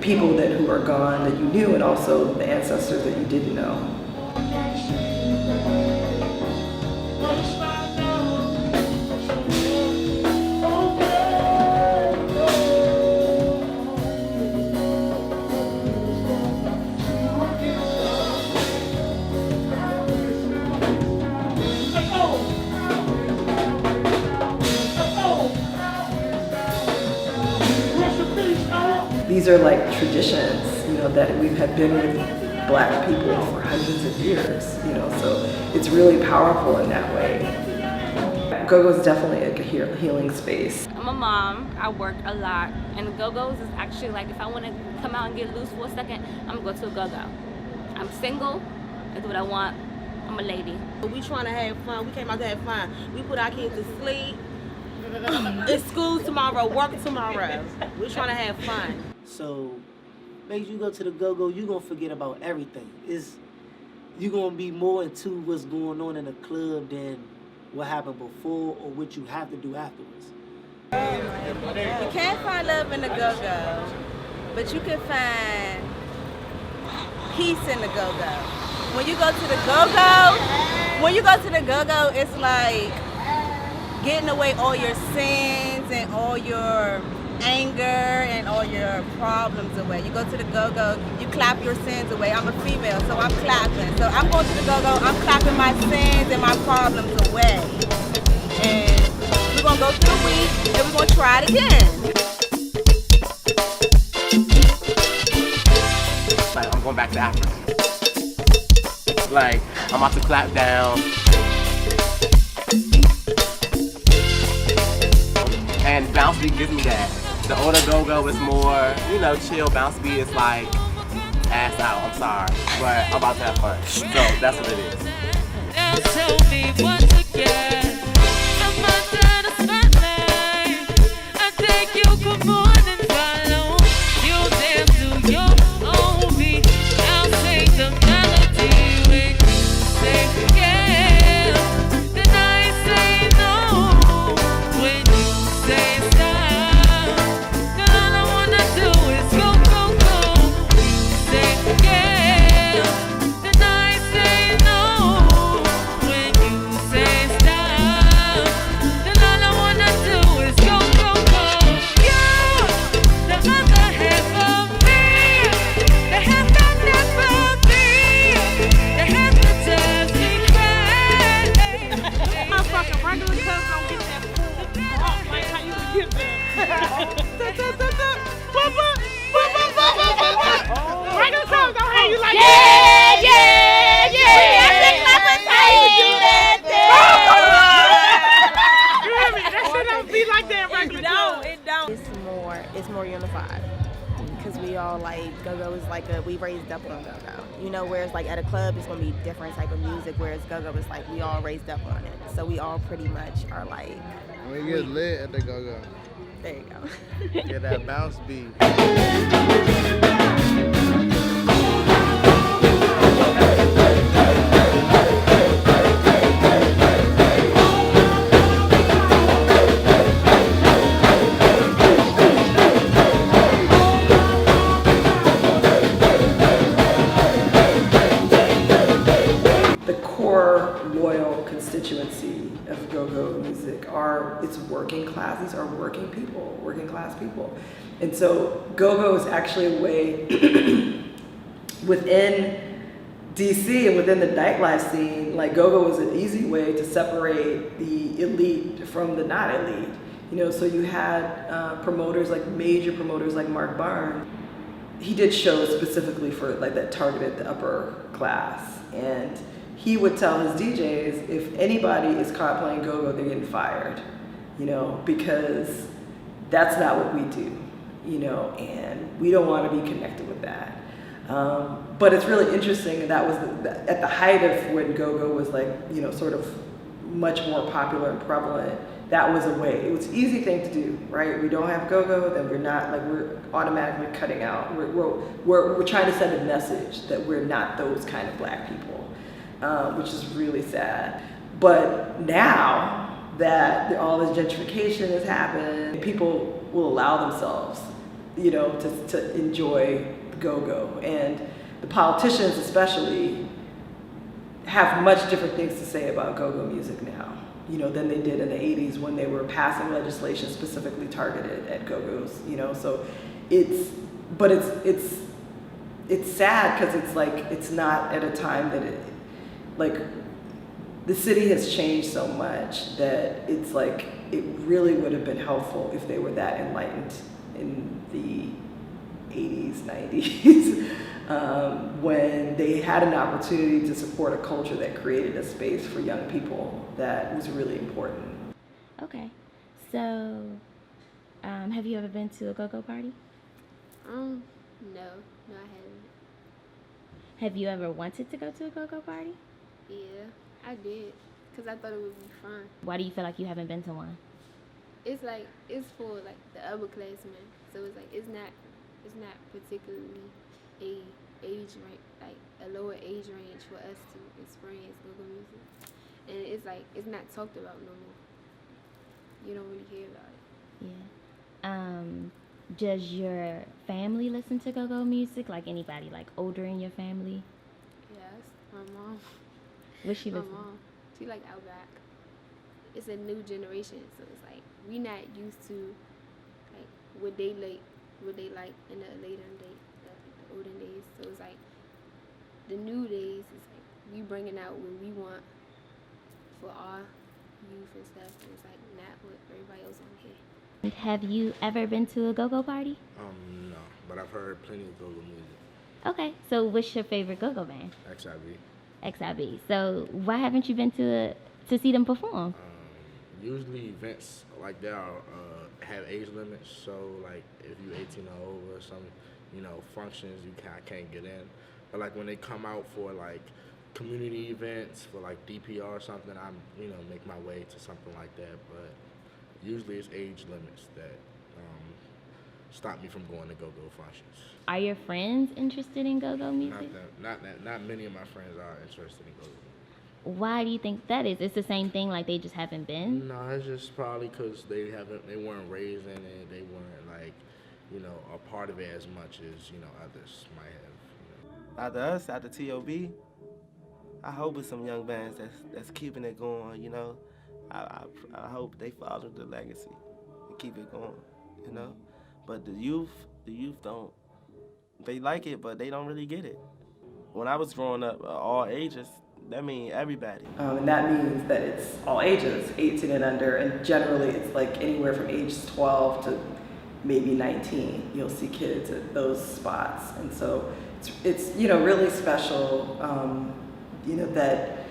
people who are gone that you knew, and also the ancestors that you didn't know. These are like traditions, you know, that we have been with Black people for hundreds of years, you know, so it's really powerful in that way. Go-Go is definitely a healing space. I'm a mom, I work a lot, and Go-Go's is actually like, if I want to come out and get loose for a second, I'm gonna go to a Go-Go. I'm single, that's what I want, I'm a lady. We trying to have fun, we came out to have fun. We put our kids to sleep. It's school tomorrow, work tomorrow. We're trying to have fun. So, make you go to the Go-Go, you're going to forget about everything. You're going to be more into what's going on in the club than what happened before or what you have to do afterwards. You can't find love in the Go-Go, but you can find peace in the Go-Go. When you go to the Go-Go, it's like getting away all your sins and all your anger and all your problems away. You go to the Go-Go, you clap your sins away. I'm a female, so I'm clapping. So I'm going to the Go-Go, I'm clapping my sins and my problems away. And we're going to go through the week and we're going to try it again. Like, I'm going back to Africa. Like, I'm about to clap down. And bounce beat gives me that. The older Go-Go is more, you know, chill. Bounce beat is like ass out, I'm sorry. But I'm about to have fun. So that's what it is. Now tell me what to get. I'm under the spotlight. I take you, come on and follow. You dance to your own beat. I'll sing the melody when you say yeah. Then I say no when you say stop. Then all I wanna do is go, go, go. You say yeah. Then I say no when you say stop. Then all I wanna do is go, go, go. You're the other half of me, the half that never be, the half that does me crazy. My fucking regular cuz don't get that full like how you get that. Regular cuz don't have you like Yeah, yeah, yeah. I think that's how you do that thing. You hear me? That shit don't be like that regular cuz. It don't. It's more unified because we all like Go-Go is like we raised up on Go-Go, you know, whereas like at a club it's gonna be different type of music, whereas Go-Go is like we all raised up on it, so we all pretty much are like We get lit at the Go-Go. there you go. Get that bounce beat. The core loyal constituency of go-go music it's working class. These are working people, working class people. And so go-go is actually a way within DC and within the nightlife scene, like go-go was an easy way to separate the elite from the not elite. You know, so you had promoters, like major promoters like Mark Barnes. He did shows specifically for like that targeted the upper class. And he would tell his DJs, if anybody is caught playing go-go, they're getting fired, you know, because that's not what we do, you know, and we don't want to be connected with that. But it's really interesting, and that was at the height of when go-go was like, you know, sort of much more popular and prevalent. That was a way. It was an easy thing to do, right? We don't have go-go, then we're automatically cutting out. We're trying to send a message that we're not those kind of black people, which is really sad. But now that all this gentrification has happened, people will allow themselves, you know, to enjoy go-go. And the politicians especially have much different things to say about go-go music now, you know, than they did in the 80s when they were passing legislation specifically targeted at go-go's, you know. So it's sad because it's like, it's not at a time that like the city has changed so much that it's like, it really would have been helpful if they were that enlightened in the 80s, 90s, when they had an opportunity to support a culture that created a space for young people that was really important. Okay, so have you ever been to a go-go party? No, I haven't. Have you ever wanted to go to a go-go party? Yeah, I did, because I thought it would be fun. Why do you feel like you haven't been to one? It's like, it's for like the upperclassmen, so it's like, it's not particularly a age range, like a lower age range for us to experience go-go music. And it's like, it's not talked about no more. You don't really hear about it. Yeah. Does your family listen to go-go music? Like anybody like older in your family? Yes, my mom. What she My listen? mom, she like Outback. It's a new generation, so it's like, we not used to like what they like in the later day, the olden days. So it's like the new days is like we bringing out what we want for our youth and stuff, and it's like not what everybody else on here. Have you ever been to a go-go party? No, but I've heard plenty of go-go music. Okay, so what's your favorite go-go band? XIV. XIB. So why haven't you been to see them perform? Usually events like that have age limits, so like if you're 18 or over or some, you know, functions you can't get in. But like when they come out for like community events for like DPR or something, I'm, you know, make my way to something like that. But usually it's age limits that stop me from going to go-go functions. Are your friends interested in go-go music? Not many of my friends are interested in go-go. Why do you think that is? It's the same thing, like they just haven't been? No, it's just probably because they weren't raised in it. They weren't like, you know, a part of it as much as, you know, others might have. After us, after TOB, I hope it's some young bands that's keeping it going. You know, I hope they follow the legacy and keep it going. You know, but the youth don't. They like it, but they don't really get it. When I was growing up, all ages. That means everybody. And that means that it's all ages, 18 and under, and generally it's like anywhere from age 12 to maybe 19. You'll see kids at those spots, and so it's you know, really special, you know, that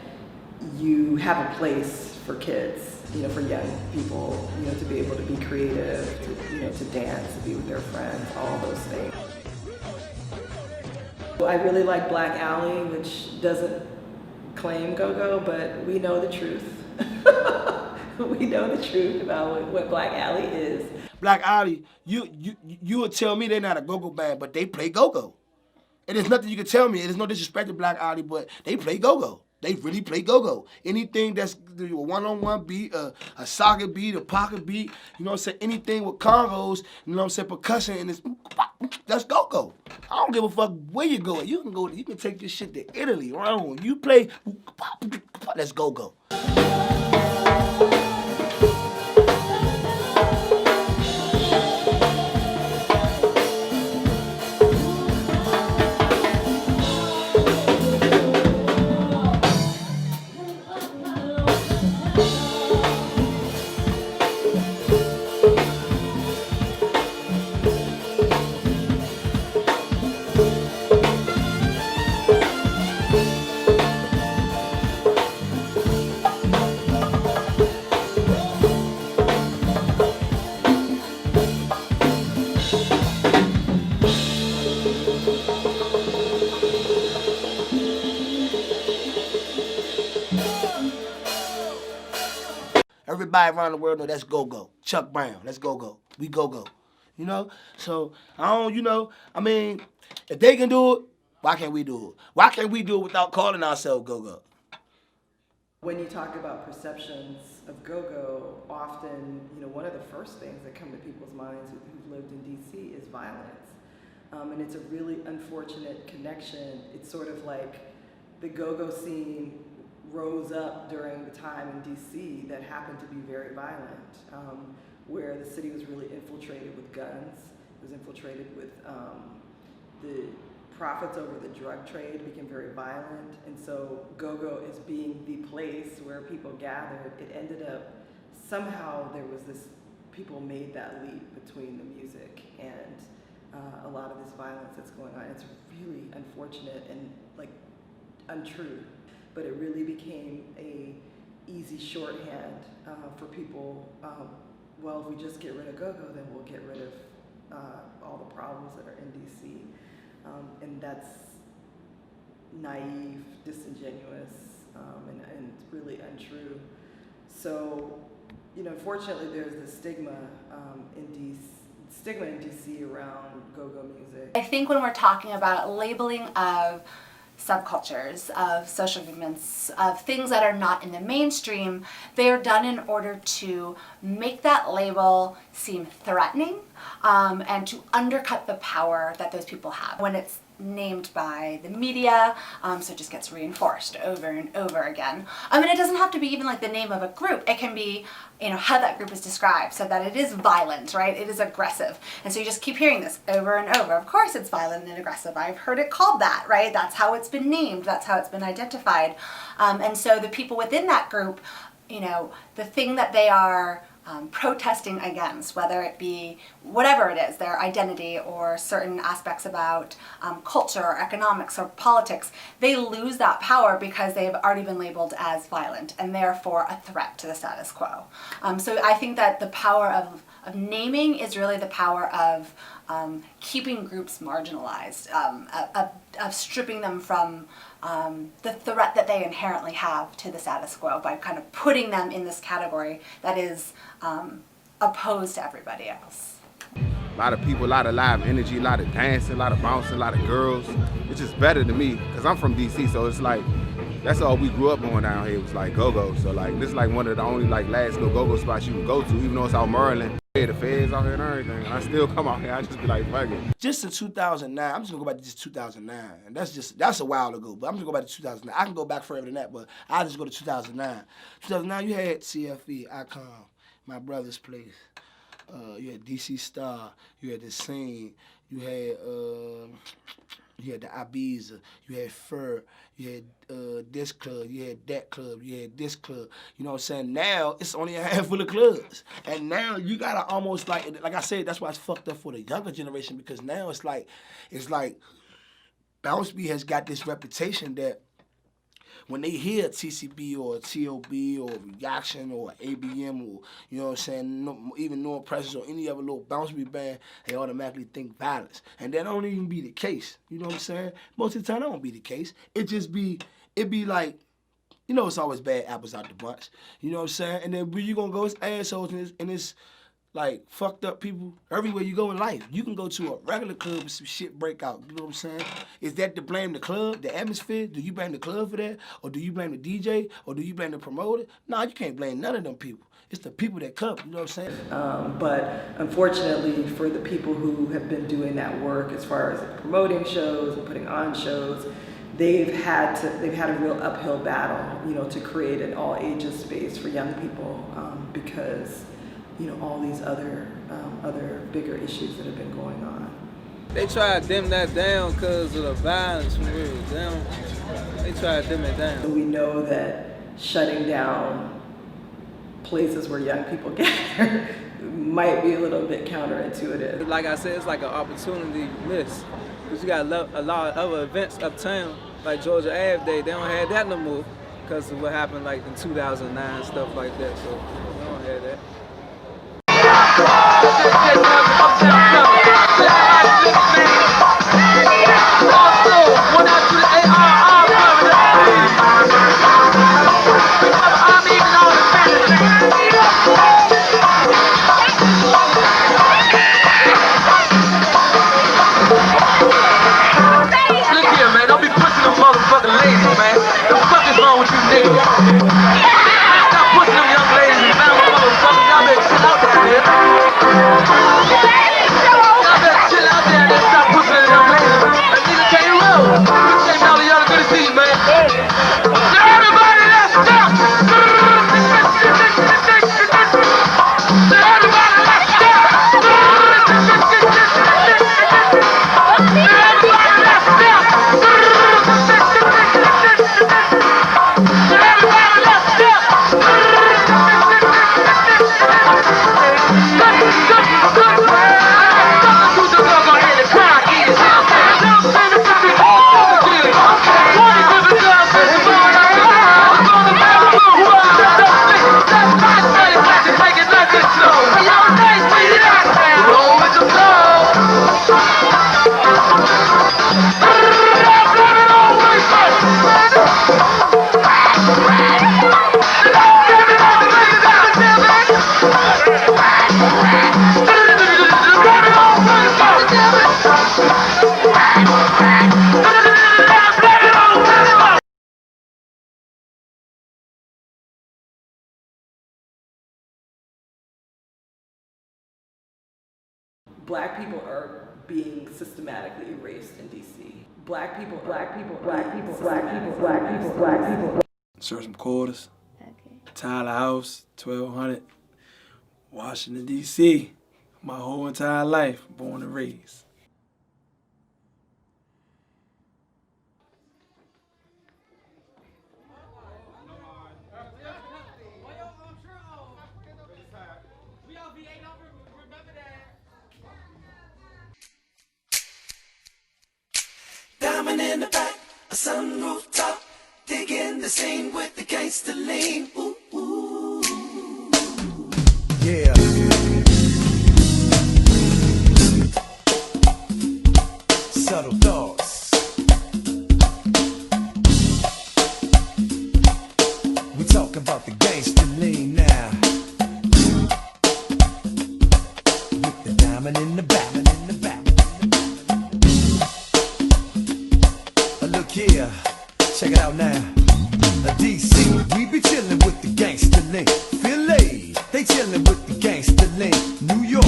you have a place for kids, you know, for young people, you know, to be able to be creative, to, you know, to dance, to be with their friends, all those things. I really like Black Alley, which doesn't claim go-go, but we know the truth. We know the truth about what Black Alley is. Black Alley, you would tell me they're not a go-go band, but they play go-go. And there's nothing you can tell me. There's no disrespect to Black Alley, but they play go-go. They really play go-go. Anything that's a one-on-one beat, a socket beat, a pocket beat, you know what I'm saying? Anything with congos, you know what I'm saying, percussion, and it's, that's go-go. I don't give a fuck where you go. You can take this shit to Italy, right? You play, that's go-go. Everybody around the world know that's go-go. Chuck Brown, that's go-go. We go-go. You know? So, I don't, you know, I mean, if they can do it, why can't we do it? Why can't we do it without calling ourselves go-go? When you talk about perceptions of go-go, often, you know, one of the first things that come to people's minds who've lived in DC is violence. And it's a really unfortunate connection. It's sort of like the go-go scene rose up during the time in DC that happened to be very violent, where the city was really infiltrated with guns. It was infiltrated with the profits over the drug trade became very violent, and so go-go is being the place where people gathered. It ended up, somehow there was this, people made that leap between the music and a lot of this violence that's going on. It's really unfortunate and like untrue, but it really became a easy shorthand for people. Well, if we just get rid of go-go, then we'll get rid of all the problems that are in DC. And that's naive, disingenuous, and really untrue. So, you know, unfortunately, there's this stigma in DC around go-go music. I think when we're talking about labeling of subcultures, of social movements, of things that are not in the mainstream, they are done in order to make that label seem threatening and to undercut the power that those people have. When it's named by the media, so it just gets reinforced over and over again. I mean, it doesn't have to be even like the name of a group. It can be, you know, how that group is described, so that it is violent, right? It is aggressive. And so you just keep hearing this over and over. Of course it's violent and aggressive. I've heard it called that, right? That's how it's been named. That's how it's been identified. And so the people within that group, you know, the thing that they are protesting against, whether it be whatever it is, their identity or certain aspects about culture or economics or politics, they lose that power because they've already been labeled as violent and therefore a threat to the status quo. So I think that the power of naming is really the power of keeping groups marginalized, of stripping them from the threat that they inherently have to the status quo by kind of putting them in this category that is opposed to everybody else. A lot of people, a lot of live energy, a lot of dancing, a lot of bouncing, a lot of girls. It's just better to me, because I'm from DC, so it's like, that's all we grew up on down here was like go-go. So like, this is like one of the only like last little go-go spots you can go to, even though it's out Maryland. Yeah, the feds out here and everything, and I still come out here, I just be like, fuck it. Just in 2009, I'm just gonna go back to just 2009, and that's a while ago, but I'm just gonna go back to 2009. I can go back further than that, but I'll just go to 2009. 2009, you had CFE, Icon, My Brother's Place, you had DC Star, you had The Scene, you had the Ibiza, you had Fur, you had this club, you had that club, you had this club. You know what I'm saying? Now, it's only a handful of clubs. And now you gotta almost like I said, that's why it's fucked up for the younger generation, because now it's like Bounce B has got this reputation that when they hear TCB or TOB or Reaction or ABM or, you know what I'm saying, even No Impressions or any other little Bounce B band, they automatically think violence. And that don't even be the case. You know what I'm saying? Most of the time, that don't be the case. It be like, you know, it's always bad apples out the bunch. You know what I'm saying? And then where you gonna go, it's assholes and it's like fucked up people everywhere you go in life. You can go to a regular club and some shit break out. You know what I'm saying? Is that to blame the club, the atmosphere? Do you blame the club for that? Or do you blame the DJ? Or do you blame the promoter? No, you can't blame none of them people. It's the people that come, you know what I'm saying? But unfortunately for the people who have been doing that work as far as promoting shows and putting on shows, they've had a real uphill battle, you know, to create an all ages space for young people because, you know, all these other bigger issues that have been going on. They try to dim that down because of the violence when we was down. They try to dim it down. We know that shutting down places where young people gather might be a little bit counterintuitive. Like I said, it's like an opportunity missed. Because you got a lot of other events uptown, like Georgia Ave Day, they don't have that no more because of what happened like in 2009, stuff like that, so they don't have that. I'm even on the nigga. Stop pushing them young ladies and family motherfuckers. Y'all better chill out down there. Y'all better chill out down there. Stop pushing them young ladies. That nigga can't roll. Good shame all of y'all. Good to see you, man. Now everybody, let's stop. Black people are being systematically erased in DC. Black people. Search some quarters. Okay. Tyler House, 1200, Washington, D.C. My whole entire life, born and raised. Diamond in the back, a sunroof top, digging the scene with the gangster lean. Ooh, ooh. Yeah. Subtle thoughts. We talking about the gangster lean now. With the diamond in the back. Look here, check it out now. DC, we be chillin' with the gangster link. Philly, they chillin' with the gangster link. New York,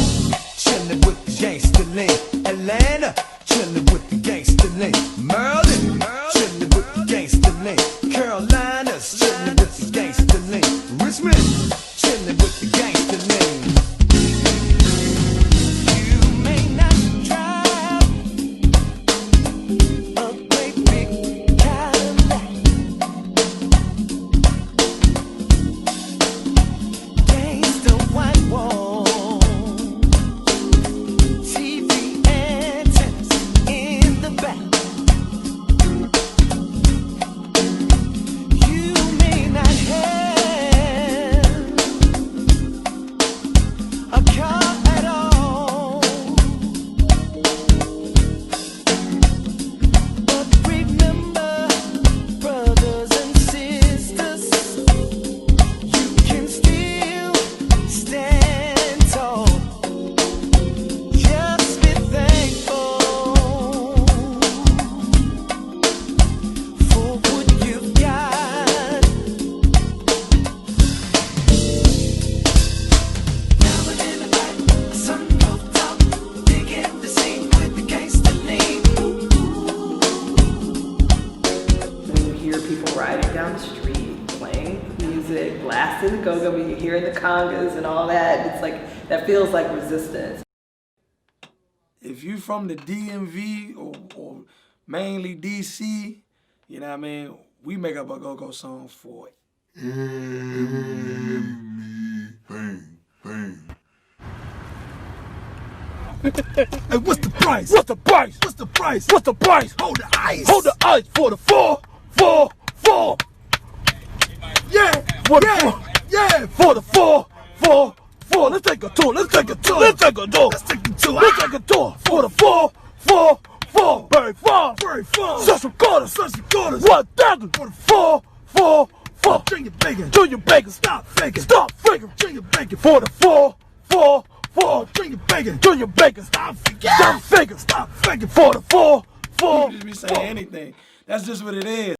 chillin' with the gangster link. Atlanta, chillin' with the gangster link. Maryland, chillin' with the gangster link. Carolinas, chillin' with the gangster link. Richmond, chillin' with the gangster link. You may not drive a great big Cadillac. Gangsta white wall, TV antennas in the back. You may not have a car at all, but remember, brothers and sisters, you can still stand tall. Just be thankful for what you've got. Diamond in the back, a sunroof top, digging the scene with the gangster lean. When you hear people riding down the street, playing music, blasting the go-go, when you hear the congas and all that, it's like, that feels like resistance. If you from the DMV or mainly DC, you know what I mean, we make up a go-go song for it. Hey, what's the price? What's the price? What's the price? What's the price? Hold the ice. Hold the ice for the 4, 4, 4. Yeah, for the 4. Yeah, for the 4, 4, 4. Let's take a tour. Let's take a tour. Let's take a tour. Let's take a tour. Let's take a tour for the 4, 4, 4. Very far. Very far. Social quarters. Social quarters. 1,000 for the 4, 4, 4. Junior bacon. Junior bacon. Stop faking. Stop faking. Junior bacon for the 4, 4, 4. Junior bacon. Junior bacon. Stop faking. Stop faking. Stop faking for the 4, 4. You just be saying anything. That's just what it is.